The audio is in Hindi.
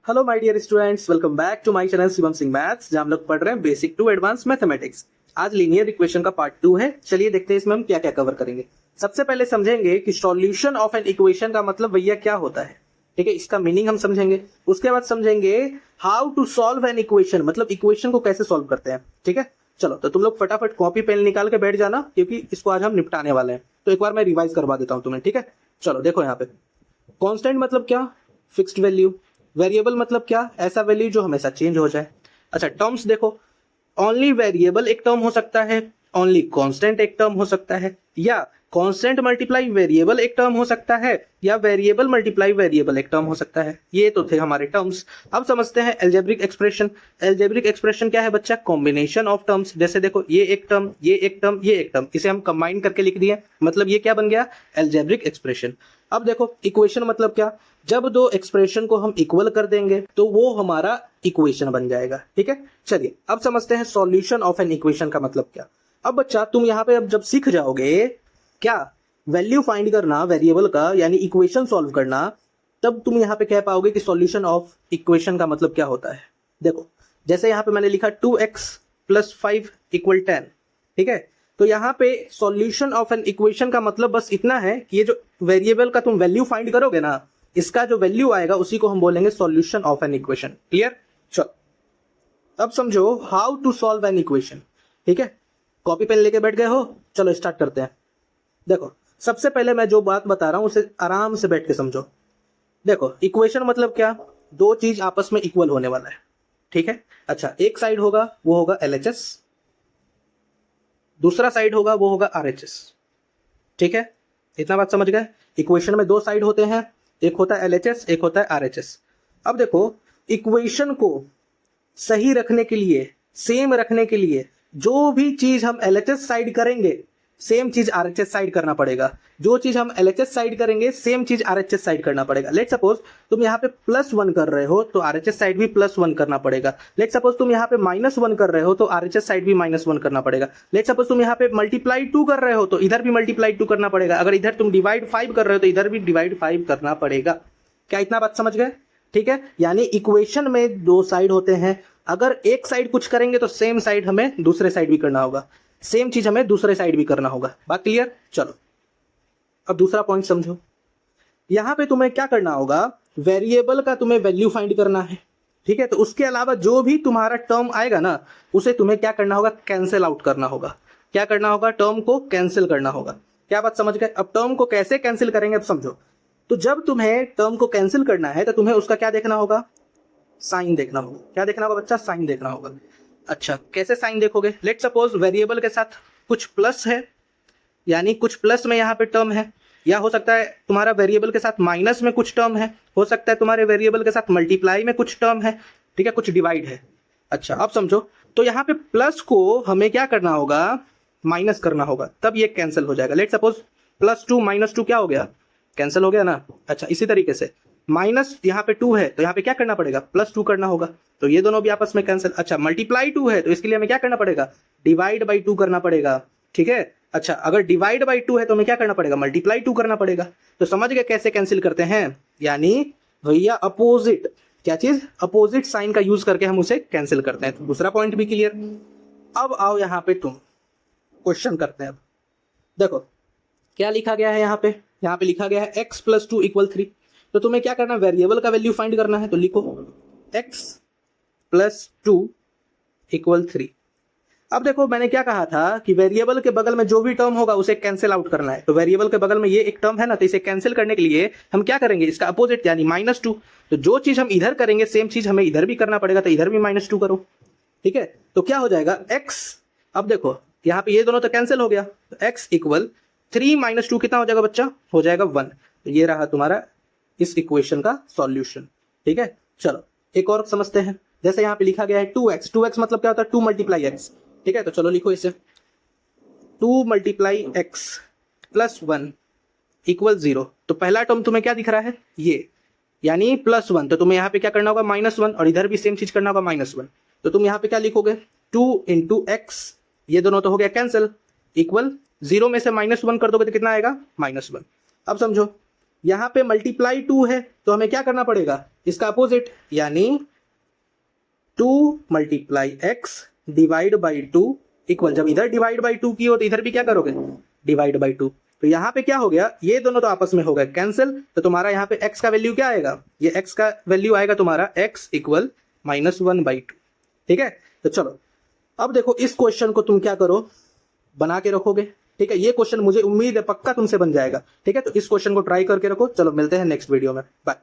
Hello my dear students, welcome back to my channel Shivam Singh maths, जहां हम लोग पढ़ रहे हैं बेसिक टू एडवांस मैथमेटिक्स। आज लीनियर इक्वेशन का पार्ट 2 है। चलिए देखते हैं इसमें हम क्या क्या कवर करेंगे। सबसे पहले समझेंगे कि सॉल्यूशन ऑफ एन इक्वेशन का मतलब भैया क्या होता है। ठीक है, इसका मीनिंग हम समझेंगे। उसके बाद समझेंगे how to solve an equation, मतलब इक्वेशन को कैसे सॉल्व करते हैं। ठीक है, चलो तो तुम लोग फटाफट कॉपी पेन निकाल के बैठ जाना, क्योंकि इसको आज हम निपटाने वाले हैं। तो एक बार मैं रिवाइज करवा देता हूं तुम्हें। ठीक है, चलो देखो यहाँ पे कांस्टेंट मतलब क्या, फिक्स्ड वैल्यू। वेरिएबल मतलब क्या, ऐसा वैल्यू जो हमेशा चेंज हो जाए। अच्छा, टर्म्स देखो, ओनली वेरिएबल एक टर्म हो सकता है, ओनली कांस्टेंट एक टर्म हो सकता है, या कांस्टेंट मल्टीप्लाई वेरिएबल एक टर्म हो सकता है, या वेरिएबल मल्टीप्लाई वेरिएबल एक टर्म हो सकता है। ये तो थे हमारे टर्म्स। अब समझते हैं एल्जेब्रिक एक्सप्रेशन। एल्जेब्रिक एक्सप्रेशन क्या है बच्चा, कॉम्बिनेशन ऑफ टर्म्स। जैसे देखो, ये एक टर्म, ये एक टर्म, ये एक टर्म, इसे हम कंबाइन करके लिख दिए, मतलब ये क्या बन गया, एल्जेब्रिक एक्सप्रेशन। अब देखो इक्वेशन मतलब क्या, जब दो एक्सप्रेशन को हम इक्वल कर देंगे तो वो हमारा इक्वेशन बन जाएगा। ठीक है, चलिए अब समझते हैं सॉल्यूशन ऑफ एन इक्वेशन का मतलब क्या। अब बच्चा तुम यहाँ पे अब जब सीख जाओगे क्या, वैल्यू फाइंड करना वेरिएबल का, यानी इक्वेशन सॉल्व करना, तब तुम यहाँ पे कह पाओगे कि सॉल्यूशन ऑफ इक्वेशन का मतलब क्या होता है। देखो जैसे यहाँ पे मैंने लिखा 2x + 5 = 10। ठीक है, तो यहाँ पे सॉल्यूशन ऑफ एन इक्वेशन का मतलब बस इतना है कि ये जो वेरिएबल का तुम वैल्यू फाइंड करोगे ना, इसका जो वैल्यू आएगा उसी को हम बोलेंगे solution of an equation. Clear, चलो अब समझो how to solve an equation. ठीक है, कॉपी पेन लेके बैठ गए हो, चलो स्टार्ट करते हैं। देखो सबसे पहले मैं जो बात बता रहा हूं उसे आराम से बैठ के समझो। देखो इक्वेशन मतलब क्या, दो चीज आपस में इक्वल होने वाला है। ठीक है, अच्छा एक साइड होगा वो होगा LHS, दूसरा साइड होगा वो होगा RHS। ठीक है, इतना बात समझ गए। इक्वेशन में दो साइड होते हैं, एक होता है LHS, एक होता है RHS। अब देखो इक्वेशन को सही रखने के लिए, सेम रखने के लिए, जो भी चीज हम LHS साइड करेंगे सेम चीज RHS साइड करना पड़ेगा। जो चीज हम LHS साइड करेंगे सेम चीज RHS साइड करना पड़ेगा। लेट सपोज तुम यहाँ पे +1 कर रहे हो तो RHS साइड भी +1 करना पड़ेगा। लेट सपोज तुम यहाँ पे -1 कर रहे हो तो RHS साइड भी -1 करना पड़ेगा। लेट सपोज तुम यहाँ पे मल्टीप्लाई 2 कर रहे हो तो इधर भी मल्टीप्लाई 2 करना पड़ेगा। अगर इधर तुम डिवाइड 5 कर रहे हो तो इधर भी डिवाइड 5 करना पड़ेगा। क्या इतना बात समझ गए। ठीक है, यानी इक्वेशन में दो साइड होते हैं, अगर एक साइड कुछ करेंगे तो सेम साइड हमें दूसरे साइड भी करना होगा, सेम चीज हमें दूसरे साइड भी करना होगा। बात क्लियर, चलो अब दूसरा पॉइंट समझो। यहां पे तुम्हें क्या करना होगा, वेरिएबल का तुम्हें वैल्यू फाइंड करना है। ठीक है, तो उसके अलावा जो भी तुम्हारा टर्म आएगा ना, उसे तुम्हें क्या करना होगा, कैंसिल आउट करना होगा। क्या करना होगा, टर्म को कैंसिल करना होगा। क्या बात समझ गए। अब टर्म को कैसे कैंसिल करेंगे अब समझो। तो जब तुम्हें टर्म को कैंसिल करना है तो तुम्हें उसका क्या देखना होगा, साइन देखना होगा। क्या देखना होगा बच्चा, साइन देखना होगा। अच्छा कैसे साइन देखोगे, लेट सपोज वेरिएबल के साथ कुछ प्लस है, यानी कुछ प्लस में यहाँ पे टर्म है, या हो सकता है तुम्हारा वेरिएबल के साथ माइनस में कुछ टर्म है, हो सकता है तुम्हारे वेरिएबल के साथ मल्टीप्लाई में कुछ टर्म है। ठीक है, कुछ डिवाइड है। अच्छा अब समझो, तो यहाँ पे प्लस को हमें क्या करना होगा, माइनस करना होगा, तब ये कैंसिल हो जाएगा। लेट सपोज +2 - 2 क्या हो गया, कैंसिल हो गया ना। अच्छा इसी तरीके से माइनस यहाँ पे 2 है तो यहाँ पे क्या करना पड़ेगा, +2 करना होगा, तो ये दोनों भी आपस में कैंसिल। अच्छा मल्टीप्लाई 2 है तो इसके लिए हमें क्या करना पड़ेगा, डिवाइड बाई 2 करना पड़ेगा। ठीक है, अच्छा अगर डिवाइड बाई 2 है तो हमें क्या करना पड़ेगा, मल्टीप्लाई 2 करना पड़ेगा। तो समझ गए कैसे कैंसिल करते हैं, यानी भैया अपोजिट, क्या चीज, अपोजिट साइन का यूज करके हम उसे कैंसिल करते हैं। तो दूसरा पॉइंट भी क्लियर। अब आओ यहाँ पे तुम क्वेश्चन करते हैं। अब देखो क्या लिखा गया है यहाँ पे लिखा गया है x + 2 = 3। तो तुम्हें क्या करना है, वेरिएबल का वैल्यू फाइंड करना है, तो लिखो x + 2 = 3। अब देखो मैंने क्या कहा था कि वेरिएबल के बगल में जो भी टर्म होगा उसे कैंसिल आउट करना है। तो वेरिएबल के बगल में ये एक टर्म है ना, तो इसे कैंसिल करने के लिए हम क्या करेंगे, इसका अपोजिट यानी -2। तो जो चीज हम इधर करेंगे सेम चीज हमें इधर भी करना पड़ेगा, तो इधर भी -2 करो। ठीक है, तो क्या हो जाएगा x, अब देखो यहाँ पे ये दोनों तो कैंसिल हो गया, तो x = 3 - 2 कितना हो जाएगा बच्चा, हो जाएगा 1। तो ये रहा तुम्हारा इस इक्वेशन का सॉल्यूशन। ठीक है, चलो एक और समझते हैं। जैसे यहाँ पे लिखा गया है 2x मतलब क्या होता है, 2 × x। ठीक है, तो चलो लिखो इसे, 2 × x + 1 = 0। तो पहला टर्म तुम्हें क्या दिख रहा है, ये यानी +1, तो तुम्हें यहाँ पे क्या करना होगा, -1, और इधर भी सेम चीज करना होगा, -1। तो तुम यहाँ पे क्या लिखोगे, 2 × x, ये दोनों तो हो गया कैंसिल, इक्वल 0 में से -1 कर दोगे तो कितना आएगा, -1। अब समझो यहां पे मल्टीप्लाई 2 है तो हमें क्या करना पड़ेगा, इसका अपोजिट, यानी 2 multiply x divide by 2 equal, जब इधर डिवाइड बाई 2 की हो तो इधर भी क्या करोगे, डिवाइड बाई 2। तो यहां पे क्या हो गया, ये दोनों तो आपस में हो गए कैंसिल, तो तुम्हारा यहाँ पे x का वैल्यू क्या आएगा, ये x का वैल्यू आएगा तुम्हारा x इक्वल -1/2। ठीक है, तो चलो अब देखो इस क्वेश्चन को तुम क्या करो, बना के रखोगे। ठीक है, ये क्वेश्चन मुझे उम्मीद है पक्का तुमसे बन जाएगा। ठीक है, तो इस क्वेश्चन को ट्राई करके रखो। चलो मिलते हैं नेक्स्ट वीडियो में, बाय।